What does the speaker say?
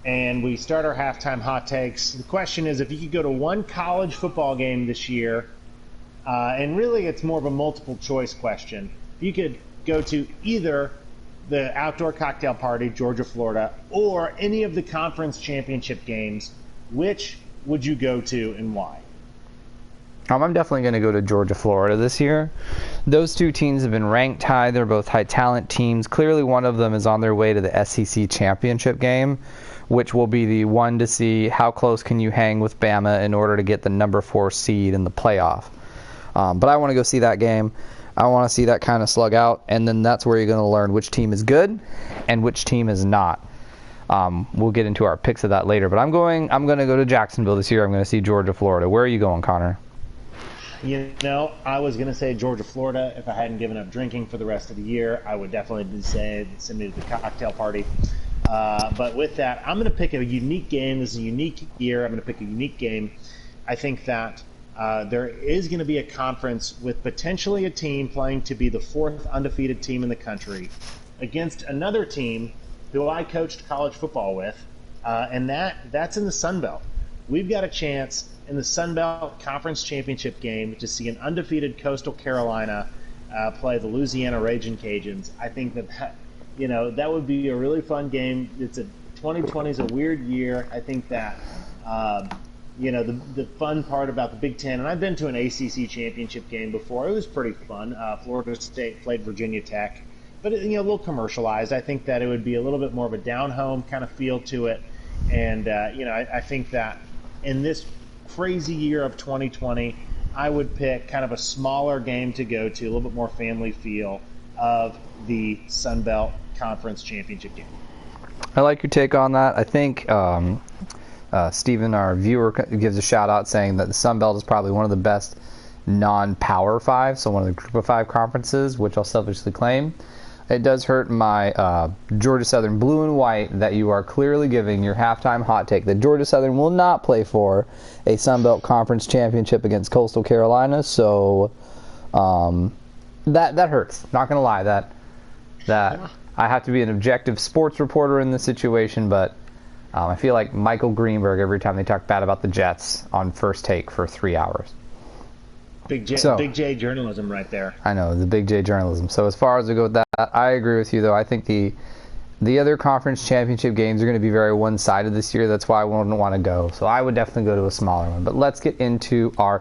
and we start our halftime hot takes. The question is, if you could go to one college football game this year, and really it's more of a multiple choice question, you could go to either the outdoor cocktail party, Georgia, Florida, or any of the conference championship games, which would you go to and why? I'm definitely going to go to Georgia, Florida this year. Those two teams have been ranked high. They're both high-talent teams. Clearly, one of them is on their way to the SEC championship game, which will be the one to see how close can you hang with Bama in order to get the number 4 seed in the playoff. But I want to go see that game. I want to see that kind of slug out, and then that's where you're going to learn which team is good and which team is not. We'll get into our picks of that later. But I'm going to go to Jacksonville this year. I'm going to see Georgia, Florida. Where are you going, Connor? You know, I was going to say Georgia, Florida. If I hadn't given up drinking for the rest of the year, I would definitely say send me to the cocktail party. But with that, I'm going to pick a unique game. This is a unique year. I'm going to pick a unique game. I think that there is going to be a conference with potentially a team playing to be the 4th undefeated team in the country against another team who I coached college football with, and that's in the Sun Belt. We've got a chance in the Sun Belt Conference Championship game to see an undefeated Coastal Carolina play the Louisiana Ragin' Cajuns. I think that would be a really fun game. 2020 is a weird year. I think that the fun part about the Big Ten, and I've been to an ACC championship game before. It was pretty fun. Florida State played Virginia Tech, but a little commercialized. I think that it would be a little bit more of a down home kind of feel to it, and I think that in this crazy year of 2020, I would pick kind of a smaller game to go to, a little bit more family feel of the Sun Belt Conference Championship game. I like your take on that. I think Steven, our viewer, gives a shout out saying that the Sun Belt is probably one of the best non-Power 5, so one of the Group of 5 conferences, which I'll selfishly claim. It does hurt my Georgia Southern blue and white that you are clearly giving your halftime hot take that Georgia Southern will not play for a Sun Belt Conference championship against Coastal Carolina. So that hurts. Not going to lie. That I have to be an objective sports reporter in this situation, but I feel like Michael Greenberg every time they talk bad about the Jets on First Take for 3 hours. Big J journalism right there. I know, the Big J journalism. So as far as I go with that, I agree with you, though. I think the other conference championship games are going to be very one-sided this year. That's why I wouldn't want to go. So I would definitely go to a smaller one. But let's get into our